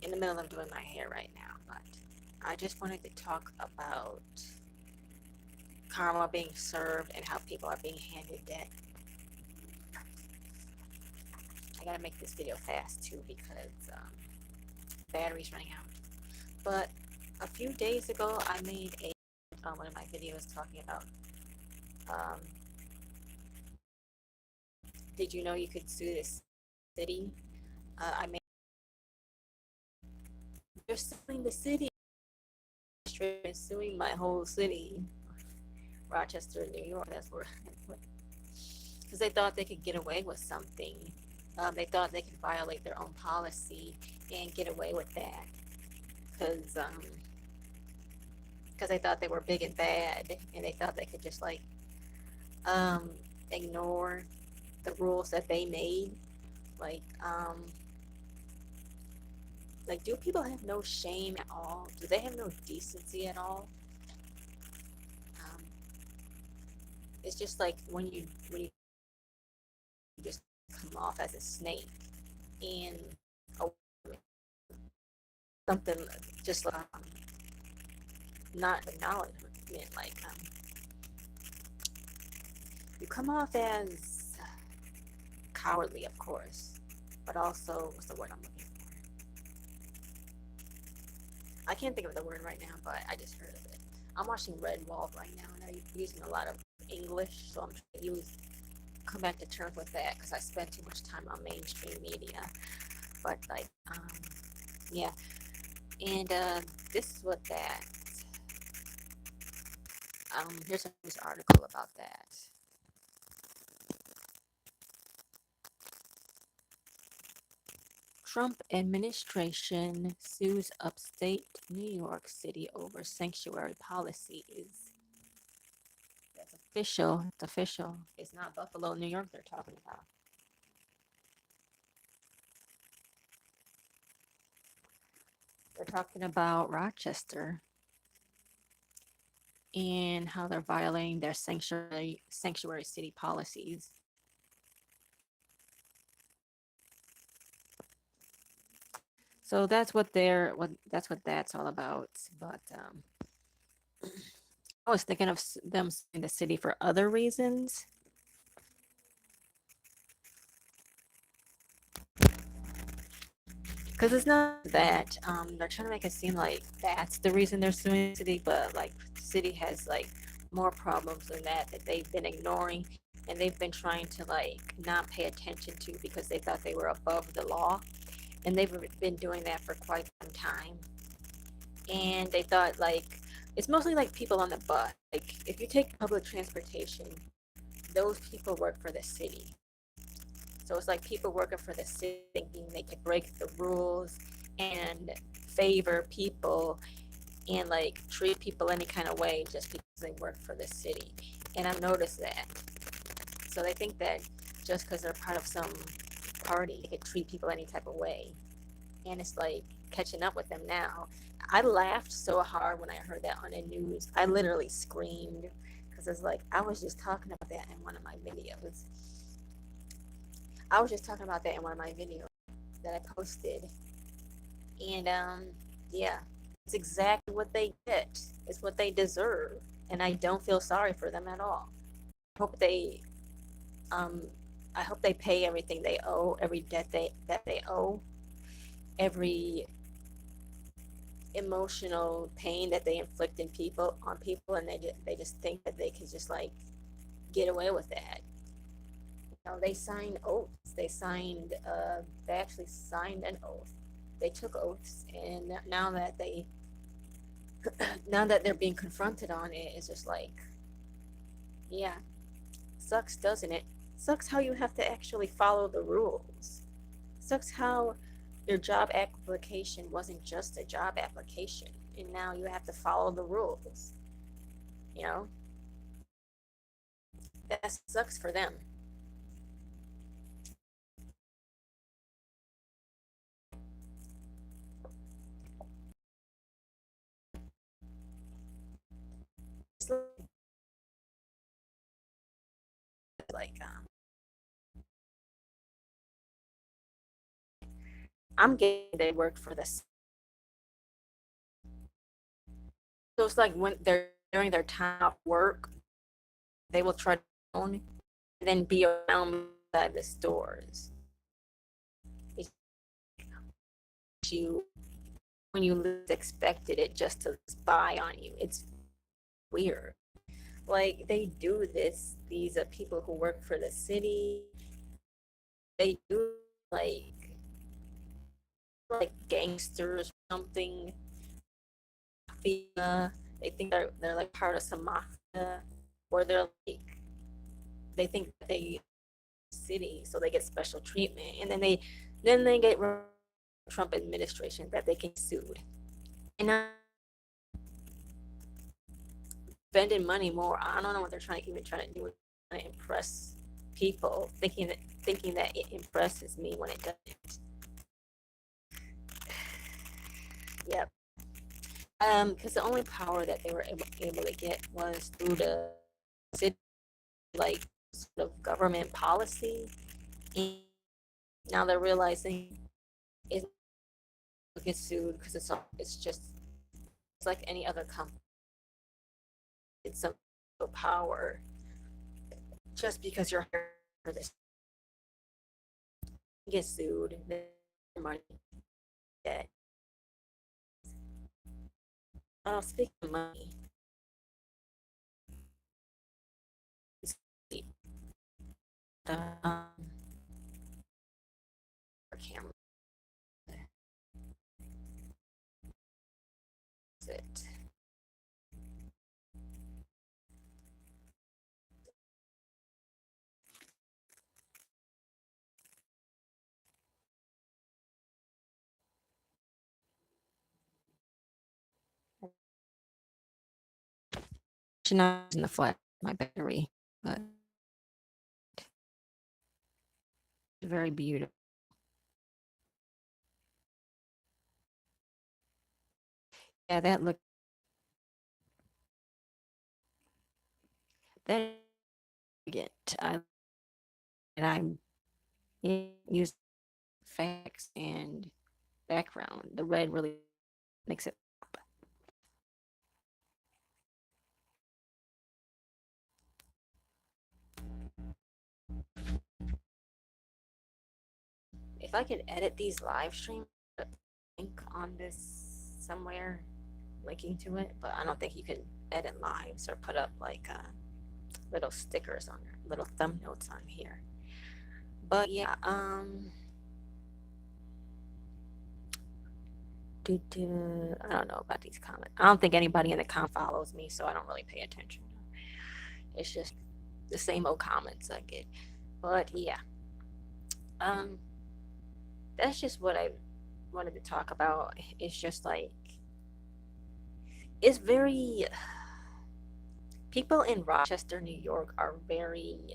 in the middle of doing my hair right now, but I just wanted to talk about karma being served and how people are being handed debt. I gotta make this video fast too because battery's running out. But a few days ago, I made one of my videos talking about um, did you know you could sue this city? I made they're suing the city, suing my whole city, Rochester, New York. That's where, because they thought they could get away with something. They thought they could violate their own policy and get away with that because they thought they were big and bad, and they thought they could just um, ignore the rules that they made. Like, do people have no shame at all? Do they have no decency at all? Um, it's just like when you just come off as a snake and oh, something just not acknowledgement. You come off as cowardly, of course, but also what's the word I'm looking for? I can't think of the word right now, but I just heard of it. I'm watching Redwall right now, and they're using a lot of English, so I'm trying to come back to terms with that because I spend too much time on mainstream media. But yeah, and this is what that. Here's a news article about that. Trump administration sues upstate New York City over sanctuary policies. That's official. It's official. It's not Buffalo, New York they're talking about. They're talking about Rochester and how they're violating their sanctuary city policies. So that's what that's all about. But I was thinking of them suing the city for other reasons. Because it's not that they're trying to make it seem like that's the reason they're suing the city, but like the city has more problems than that they've been ignoring, and they've been trying to not pay attention to because they thought they were above the law, and they've been doing that for quite some time. And they thought it's mostly people on the bus. Like if you take public transportation, those people work for the city. So it's like people working for the city thinking they could break the rules and favor people and treat people any kind of way just because they work for the city. And I've noticed that. So they think that just because they're part of some party, they could treat people any type of way. And it's catching up with them now. I laughed so hard when I heard that on the news. I literally screamed because it's I was just talking about that in one of my videos. I was just talking about that in one of my videos that I posted. And yeah, it's exactly what they get. It's what they deserve. And I don't feel sorry for them at all. I hope they um I hope they pay everything they owe, every debt they owe, every emotional pain that they inflict on people, and they just think that they can just get away with that. They signed oaths. They actually signed an oath. They took oaths, and now that they're being confronted on it, it's just yeah, sucks, doesn't it? Sucks how you have to actually follow the rules. Sucks how your job application wasn't just a job application, and now you have to follow the rules. You know, that sucks for them. It's like I'm getting they work for the So it's like when they're during their time off work, they will try to own and then be around by the stores. It's you when you least expected it just to spy on you. It's weird. Like they do this. These are people who work for the city. They do like gangsters or something. Mafia. They think they're like part of some mafia, or they're like they think they city, so they get special treatment, and then they get Trump administration that they can be sued, and spending money more. I don't know what they're trying to do, trying to impress people, thinking that it impresses me when it doesn't. Yep. Because the only power that they were able to get was through the city, like sort of government policy, and now they're realizing it's get sued because it's like any other company. It's some power just because you're here for this. You get sued, then money get. Oh, speaking of money, um, camera it. Should not in the flat my battery, but very beautiful. Yeah, that look that get I and I'm use facts and background. The red really makes it pop. If I could edit these live streams, link on this somewhere, linking to it, but I don't think you can edit lives or put up like little stickers on there, little thumb notes on here. But yeah, I don't know about these comments. I don't think anybody in the follows me, so I don't really pay attention. It's just the same old comments I get. But yeah, um, that's just what I wanted to talk about. It's just like it's very people in Rochester, New York are very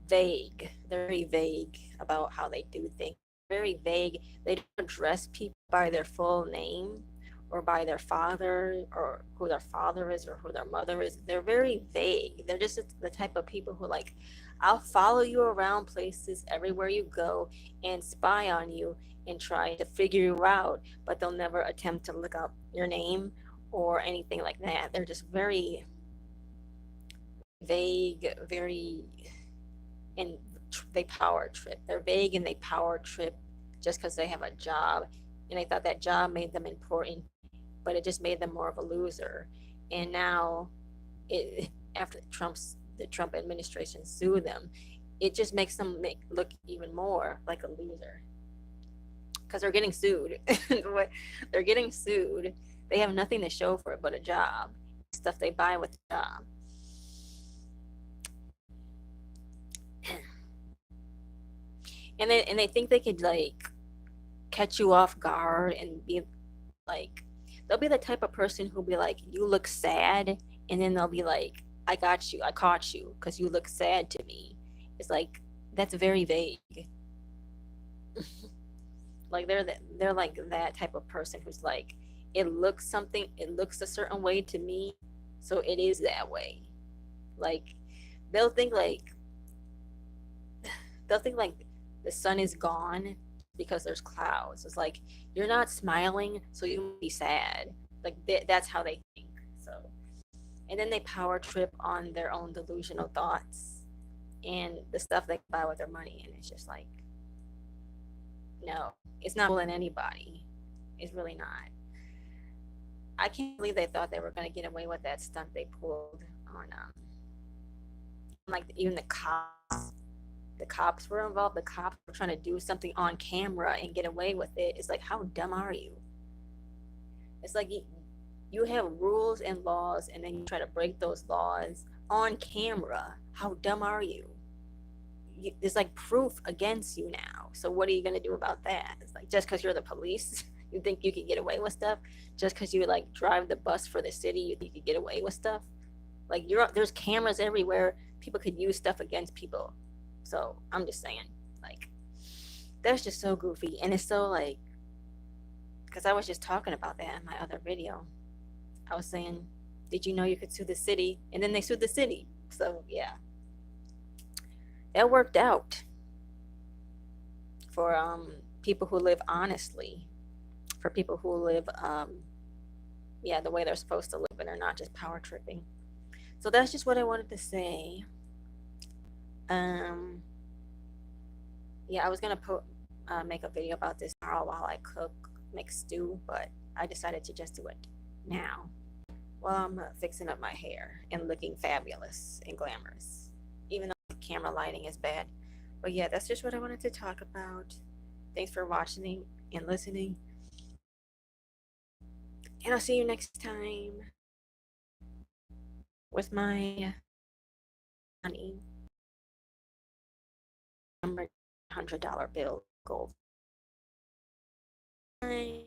vague. They're very vague about how they do things. Very vague. They don't address people by their full name or by their father or who their father is or who their mother is. They're very vague. They're just the type of people who like, I'll follow you around places everywhere you go and spy on you and try to figure you out, but they'll never attempt to look up your name or anything like that. They're just very vague, very and they power trip. They're vague and they power trip just because they have a job and they thought that job made them important, but it just made them more of a loser. And now, after the Trump administration sued them, it just makes them look even more like a loser because they're getting sued. They're getting sued. They have nothing to show for it but a job, stuff they buy with the job. And they think they could like catch you off guard and be like they'll be the type of person who'll be like you look sad and then they'll be like I caught you because you look sad to me. It's like that's very vague. Like they're like that type of person who's like it looks a certain way to me, so it is that way. Like they'll think like they'll think like the sun is gone because there's clouds. It's like you're not smiling, so you must be sad. Like that's how they think. So, and then they power trip on their own delusional thoughts and the stuff they buy with their money, and it's just like, no, it's not fooling anybody. It's really not. I can't believe they thought they were going to get away with that stunt they pulled on, like even the cops. The cops were involved. The cops were trying to do something on camera and get away with it. It's like, how dumb are you? It's like you have rules and laws, and then you try to break those laws on camera. How dumb are you? There's like proof against you now. So what are you gonna do about that? It's like, just because you're the police, you think you can get away with stuff? Just because you like drive the bus for the city, you think you can get away with stuff? Like there's cameras everywhere. People could use stuff against people. So I'm just saying, like, that's just so goofy, and it's so like, because I was just talking about that in my other video. I was saying, did you know you could sue the city? And then they sued the city. So yeah, that worked out for people who live honestly, for people who live yeah, the way they're supposed to live and are not just power tripping. So that's just what I wanted to say. Um, yeah, I was gonna make a video about this tomorrow while I cook, make stew, but I decided to just do it now while I'm fixing up my hair and looking fabulous and glamorous, even though the camera lighting is bad. But yeah, that's just what I wanted to talk about. Thanks for watching and listening, and I'll see you next time with my honey number $100 bill gold. Bye.